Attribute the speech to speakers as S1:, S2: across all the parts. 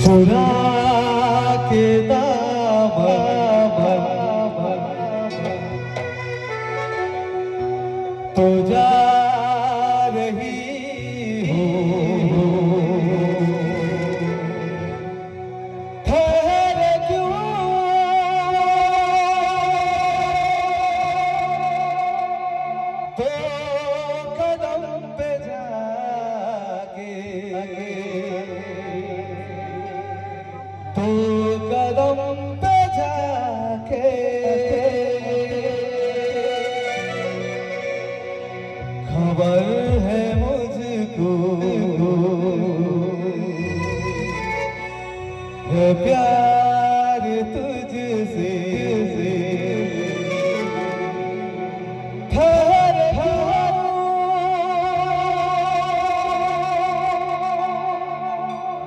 S1: चुरा के दामन तो जा रही हो, ठहरे क्यों दो कदम पे जाके, दो कदम पे जाके खबर है मुझको है प्यार तुझसे, ठहर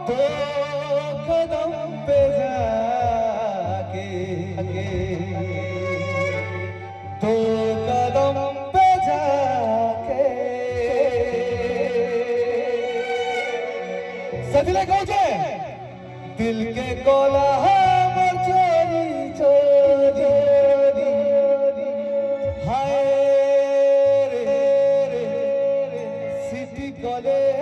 S1: दो कदम पे जाके, दो कदम पे जाके सजले कौजे दिल के कोलाहल चोरी चोरी हाय रे सिटी कॉलेज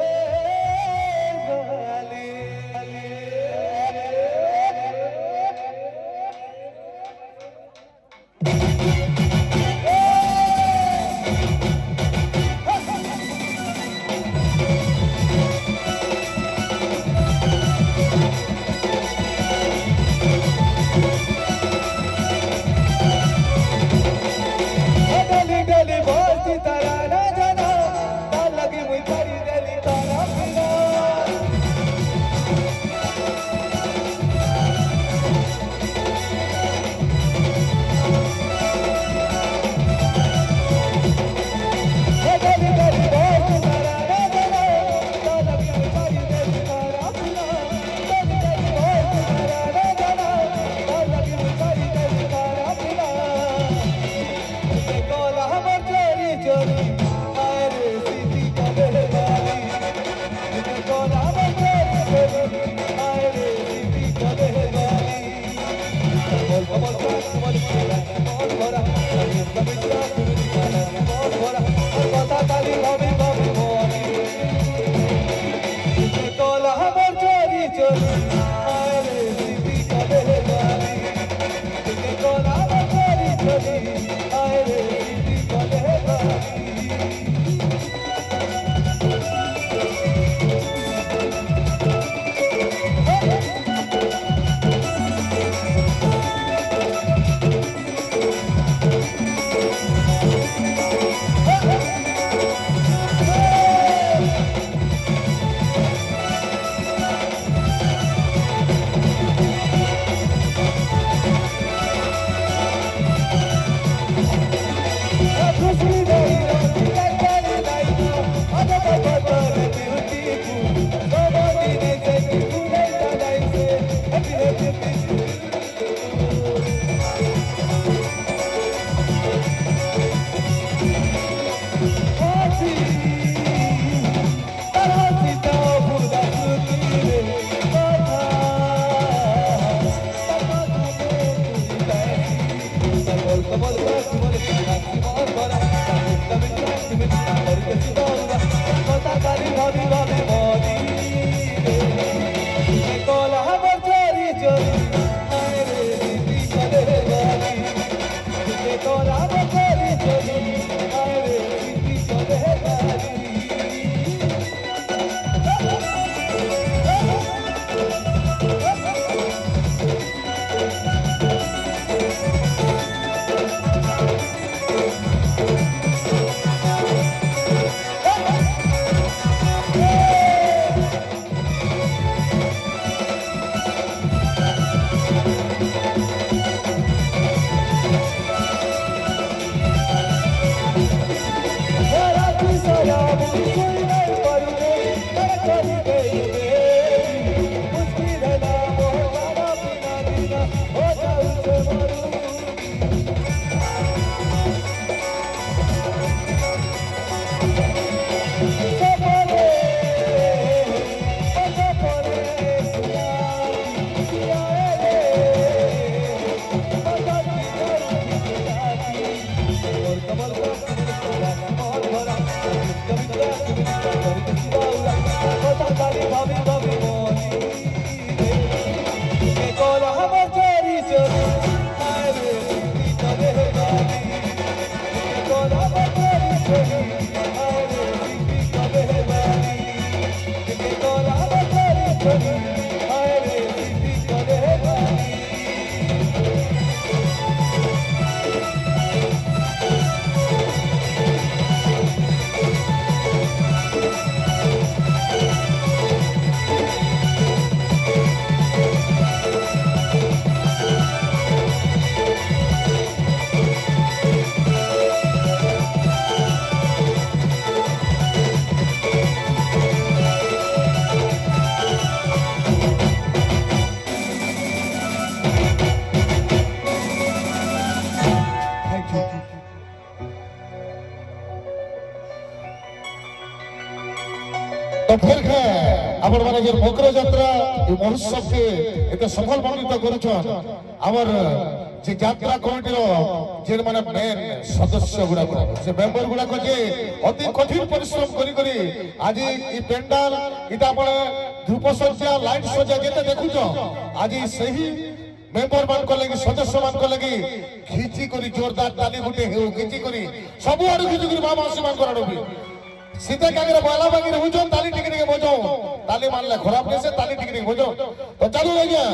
S1: বাঁশরি হায় রে সিটি করে বাড়ি
S2: तो फिर अपन माने जो मकर यात्रा ये महोत्सव के एक सफल बनित करूछन हमर जे यात्रा कमिटी रो जे माने मेन सदस्य गुडा को से मेंबर गुडा को जे अति कठिन परिश्रम करी करी आज ई पेंडाल इटा आपण धूप सज्जा लाइट सज्जा जेते देखु छ आज सही मेंबर मान को लगी सदस्य मान को लगी खींची करी जोरदार ताली गुटे हेउ खींची करी सब आडू खींची करी बाबा मान को आडू सीधे कागरे बाला बागी हुजो ताली टिकरी के बजो ताली मानले खराब कैसे ताली टिकरी बजो तो चालू हो गया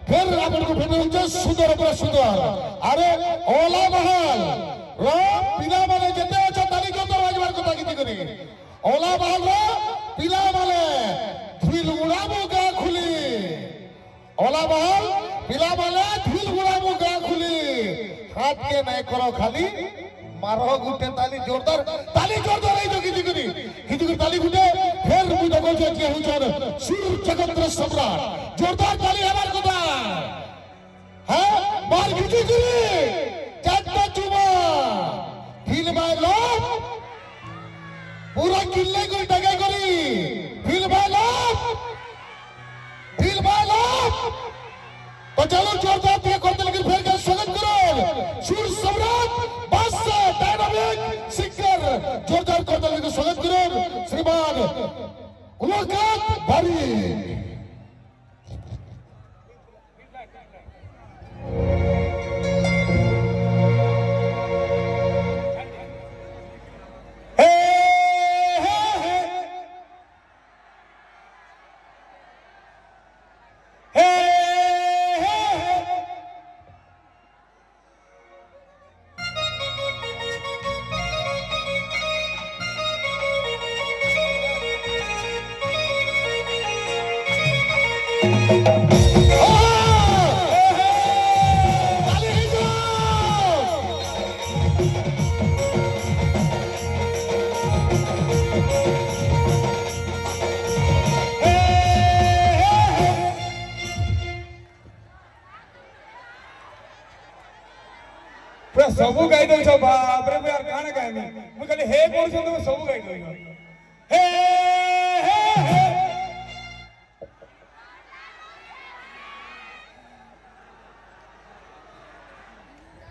S2: फिर आपन को फिर उच्च सुंदर पर सुंदर अरे ओला महल रो पिला माने जते अच्छा ताली जो तो राजवार को ताकी करी ओला महल रो पिला माने धुल उड़ाबो गा खुली ओला महल पिला माने धुल उड़ाबो गा खुली हाथ के नहीं करो खाली मारो गुटे ताली जोरदार नहीं जो किसी ताली गुटे फिर मुझे देखो जो क्या हुआ सूर जगत सम्राट जोरदार ताली हमारे को था है बाल खींची करी चाचा चुमा फील बाय लो पूरा किले को डगे करी फील बाय लो तो चलो जोरदार ताली करते लेकिन फिर क्या स्वागत करो सूर सम्राट डायनामिक सिंगर जोरदार करते लेकिन स्वागत करो श्रीमान उलाकात बारी
S3: सबू गाई दो छो बाप रे यार गाना गाएनी मैं कहले हे बोल छो तो सबू गाई दो हे हे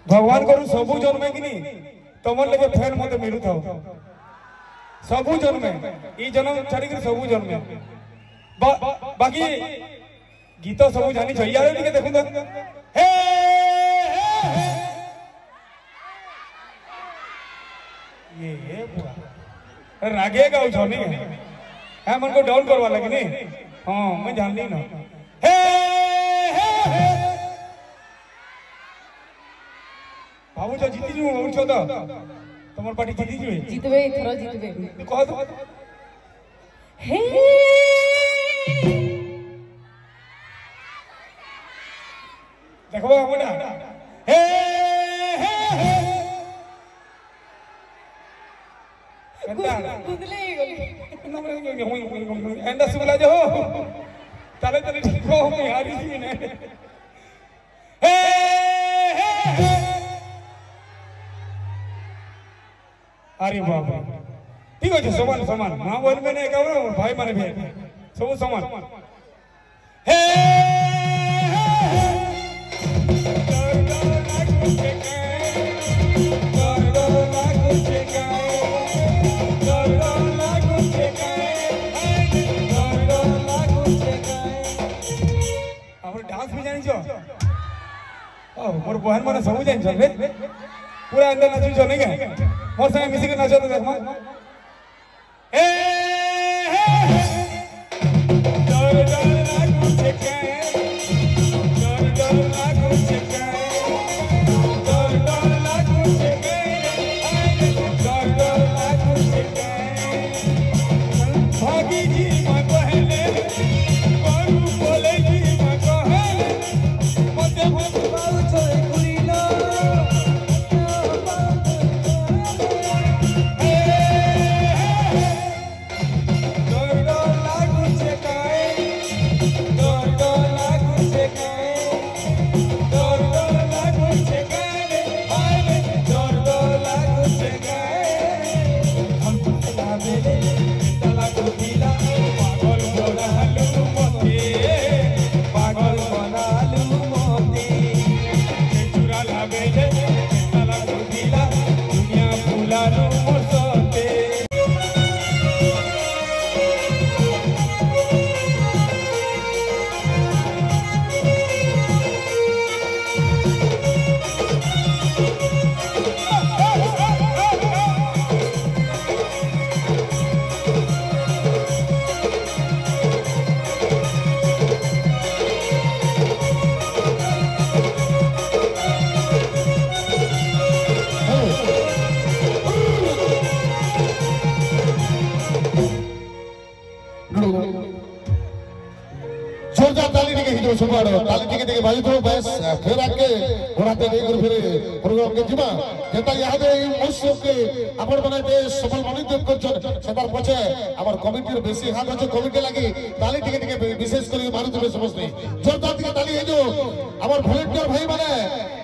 S3: भगवान करू सबू जन्मे कि नहीं तमन लगे फैन मते मिलु थाओ सबू जन्मे ई जन्म छाड़ी के सबू जन्मे बाकी गीत सबू जानी छ यार टिके देखु तो हे ये बुआ रागे गाउ छ नहीं है मन को डाउन करवा लगे नहीं हां मैं जान नहीं ना हे हे बाबू जो जीती जू उठो तो तमर पार्टी जीती जू
S4: जीतबे थरो जीतबे
S3: कह दो
S4: हे
S3: देखो बाबू ना हे
S4: गुदले गली
S3: एंडा सुबला जो ताले ताले ठीक हो मैं यार ही ने हे अरे बाबा ठीक हो समान समान मां बोल में ने कहबो भाई माने भी सब समान हे डांस भी जानी छो मोर बहन माने सब जानी छो रे पूरा अंदर नाचू छो नहीं के मोर संगे मिसी के नाचो तो देख मा ए हे
S2: जोरदार ताली टिके हिजो सुबाड़ ताली टिके टिके बाजी तो बस फिर आके घोड़ाते नहीं कर फिर प्रोग्राम के जिमा जेता याद है मौसम के अपन बनाते सफल मानित करछन सेतार पछे हमर कमिटीर बेसी हाथ আছে कमिटी লাগি ताली टिके टिके विशेष करी मारुत में समझ नहीं जोरदार टिके ताली हिजो हमर वॉलंटियर भाई माने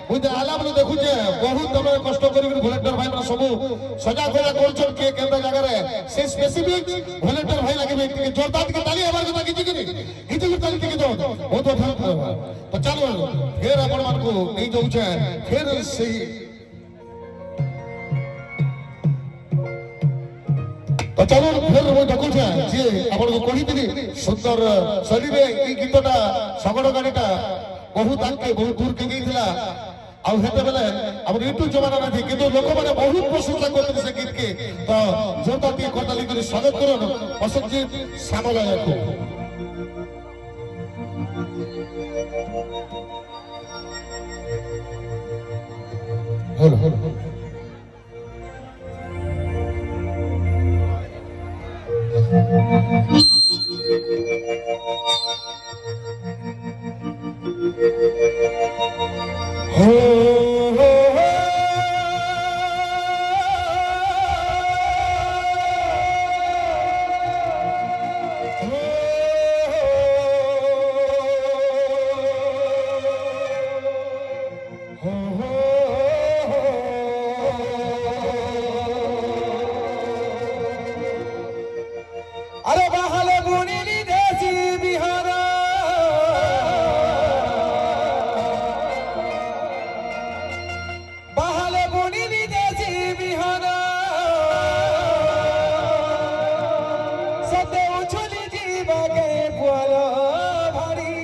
S2: बुझे आला बोले देखु जे बहुत तमे कष्ट करी वॉलंटियर भाई माने सब सजा खोजा करछन के केंद्र जगह रे से स्पेसिफिक वॉलंटियर भाई लागे टिके जोरदार टिके ताली हमर को किछि किछि किछि ताली टिके दो बहुत बहुत तो चलो फिर अपन मान को नहीं जाऊ छे फिर सही तो चलो फिर वो डकु छे जे अपन को कोही दिली सुंदर शैली रे ई गीतटा सगड़ गाड़ीटा बहुत आके बहुत दूर के गईला आ हेते बेले अब यूट्यूब जमाना ना थी किंतु लोक माने बहुत प्रशंसा करते से गीत के तो जोरदार ती करताली कर स्वागत करो प्रसन्नजीत श्यामलाया को हेलो
S1: अरे बहले बुनी देसी बिहारा बहले बुनी देसी बिहारा सते उछली जीवा के पुआलो भारी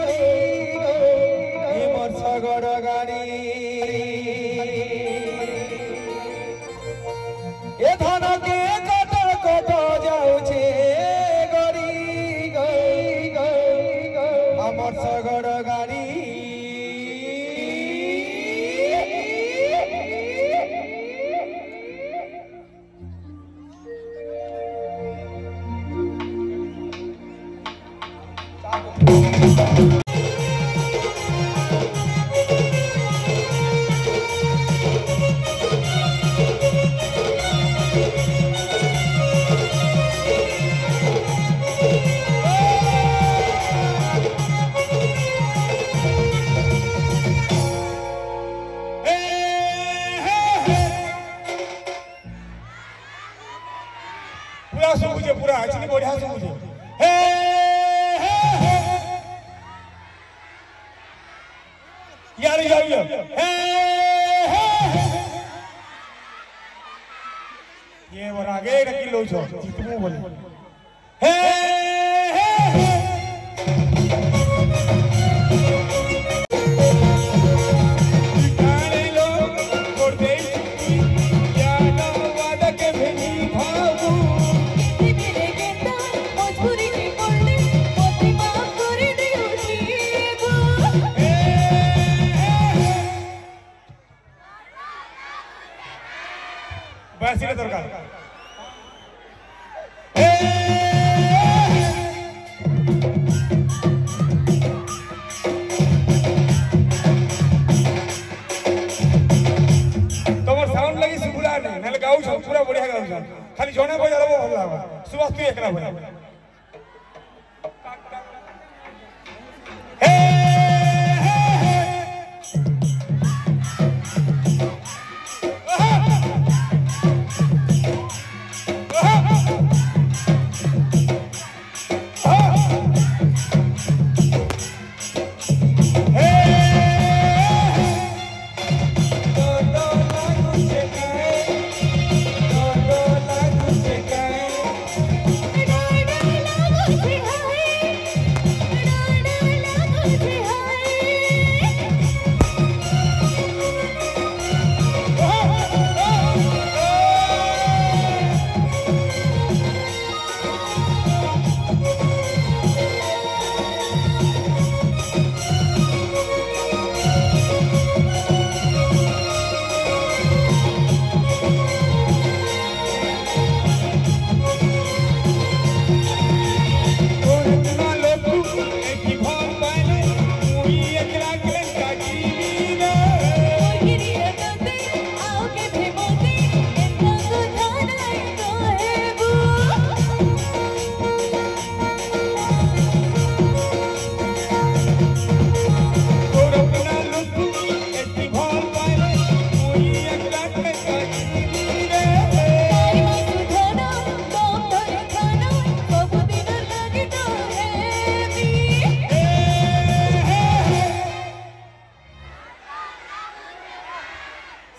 S1: ए मोर सगड़ गाड़ी ए धन के कट कट जाउछे गरी हमर सगड़ गाड़ी
S3: पूरा सुबुझे पूरा एक्चुअली बढ़िया सुबुझे हे हे यार यार हे ये वर आगे रखी लो छो जितने बोले हे बस ये दरकार एकरा भाई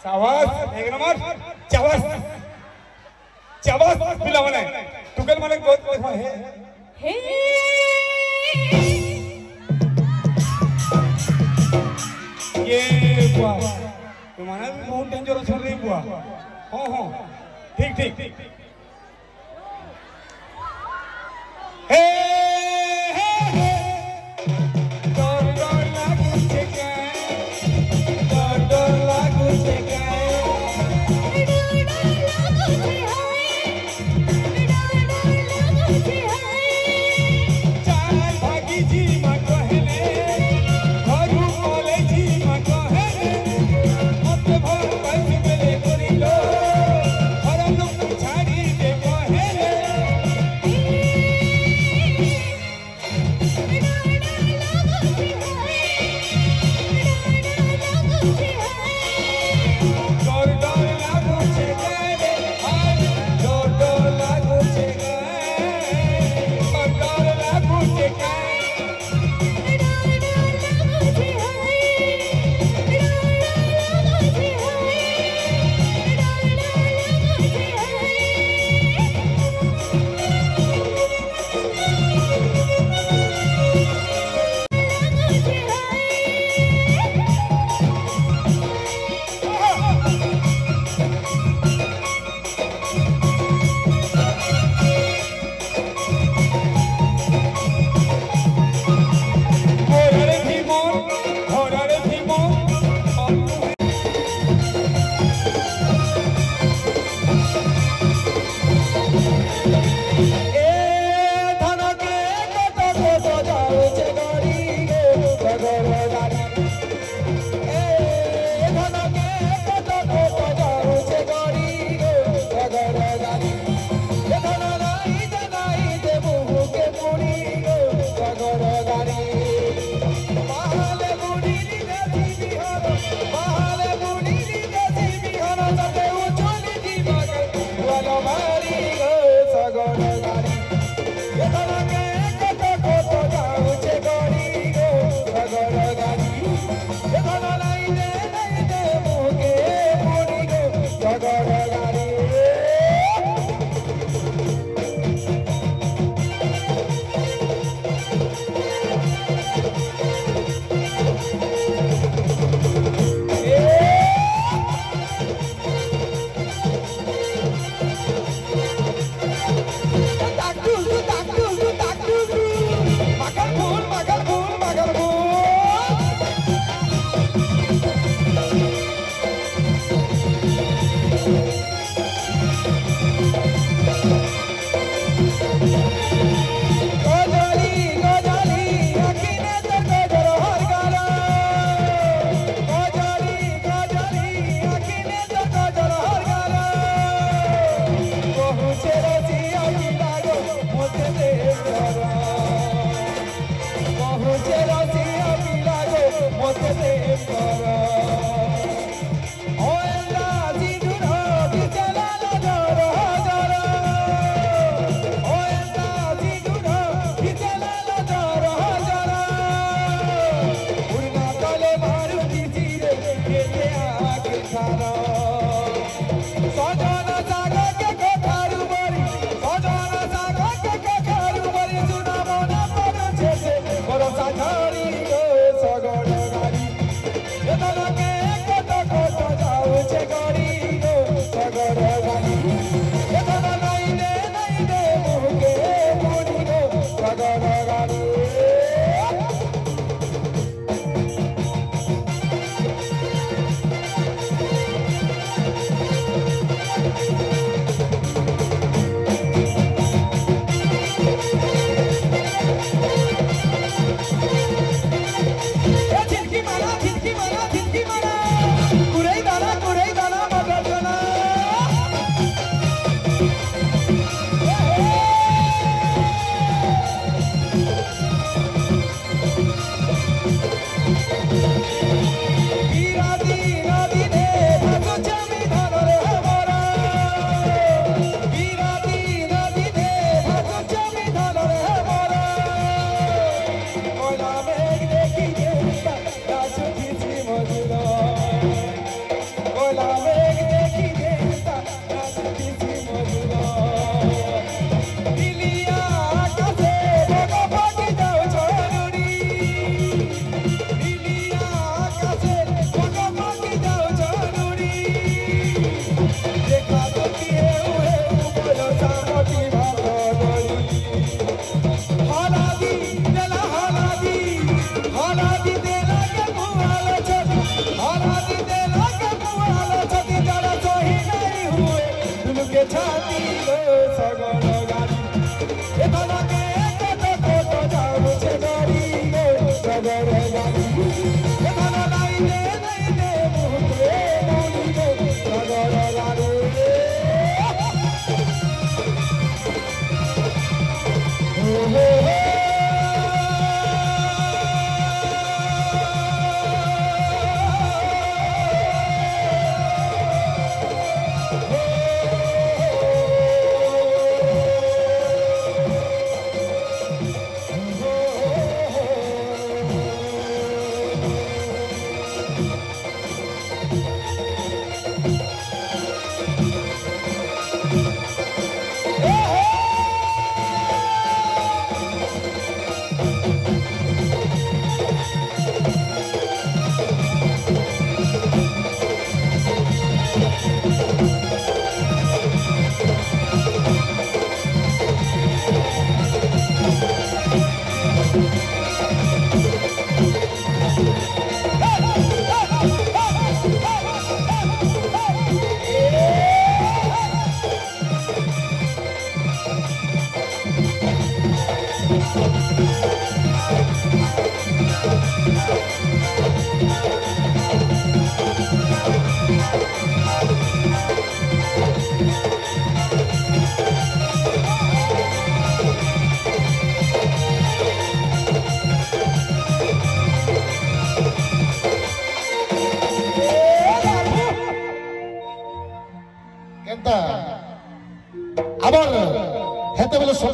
S3: सावास एक नंबर चावस चावस पिला मने टुकल मने गोद देखो हे ये बुआ तुम्हारा भी बहुत डेंजरस हो रही बुआ हो ठीक ठीक हे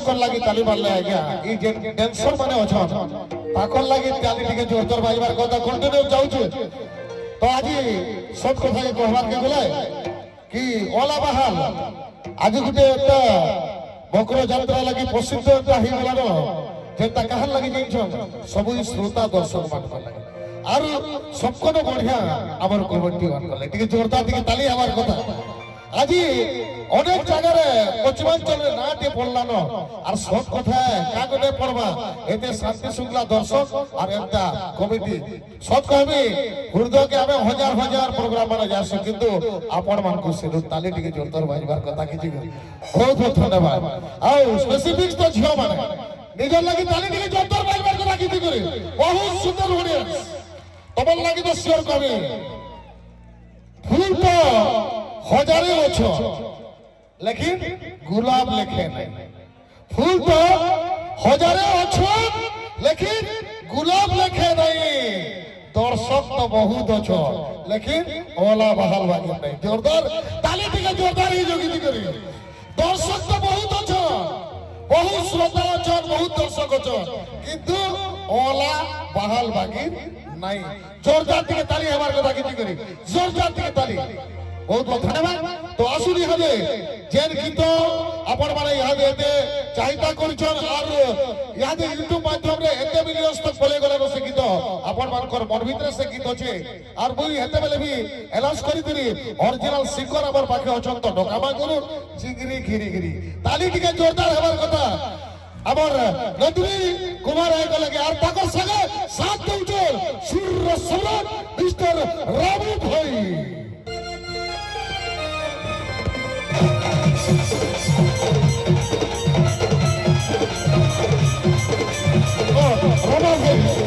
S2: कर लगी ताली मारले आज्ञा ई जे टेंशन माने अछन ताकर लगी ताली टिके जोरदार बाजबार कथा कंटिन्यू जाउछे तो आज सब कथा के कहबार के गले कि ओला बहाल आज गुटे एकटा मकर यात्रा लगी प्रसिद्ध एकटा हि गलानो जेता कहन लगी जाइछन सब श्रोता दर्शक मान लगे आर सबको बढ़िया आमर कबड्डी मान गले टिके जोरदार टिके ताली हमार कथा आज अनेक जगह पश्चिमांचल नाटे पड़लानो और सब कथा क्या गटे पड़वा एते शांति श्रृंखला दर्शक और एता कमिटी सब कहबी हृदय के आमे हजार हजार प्रोग्राम माने जास किंतु आपण मान को से ताली टिके जोरदार बाजबार कथा किछि बहुत बहुत धन्यवाद आउ स्पेसिफिक्स तो झियो माने निजर लागि ताली टिके जोरदार बाजबार कथा किछि करी बहुत सुंदर ऑडियंस तबल लागि तो श्योर कहबी फूल तो हजारे अच्छो लेकिन गुलाब लिखे नहीं फूल तो हजारे अच्छो लेकिन गुलाब लिखे नहीं दर्शक तो बहुत अच्छो लेकिन ओला बहाल बाकी नहीं जोरदार ताली टिके जोरदार ही जोगी करी दर्शक तो बहुत अच्छो बहुत श्रोता अच्छो बहुत दर्शक अच्छो किंतु ओला बहाल बाकी नहीं जोरदार टिके ताली हमार कथा किछि करी जोरदार टिके ताली बहुत बहुत धन्यवाद तो आसुनी हबे जेन गीत आपण माने याद एते चाहिता करछन और याद YouTube माध्यम रे एते मिलियंस तक चले गला से गीत आपण मानकर मन भीतर से गीत अछि और मुई हेते बेले भी अनाउंस करी दिली ओरिजिनल सिंगर हमर पाखे अछन तो डोकामा गुरु चिंगरी घिरी घिरी ताली टिके जोरदार हमार कथा अमर नंदिनी कुमार आए गले यार ताकर संगे साथ दउचर सूर्य सम्राट मिस्टर रामू भाई रामू भाई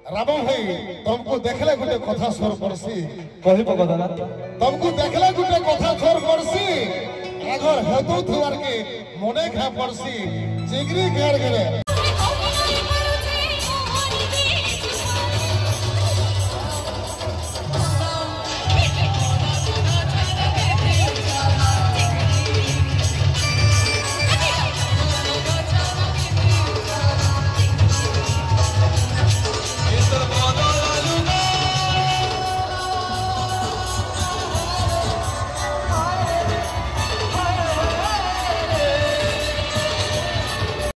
S2: रामू भाई तुमको देखले गुटे कथा स्वर करसी
S3: कहि पकदा
S2: तुमको देखले गुटे कथा स्वर करसी अगर हेतु थुआर के मने खा पड़सी चिंगरी घेर गेले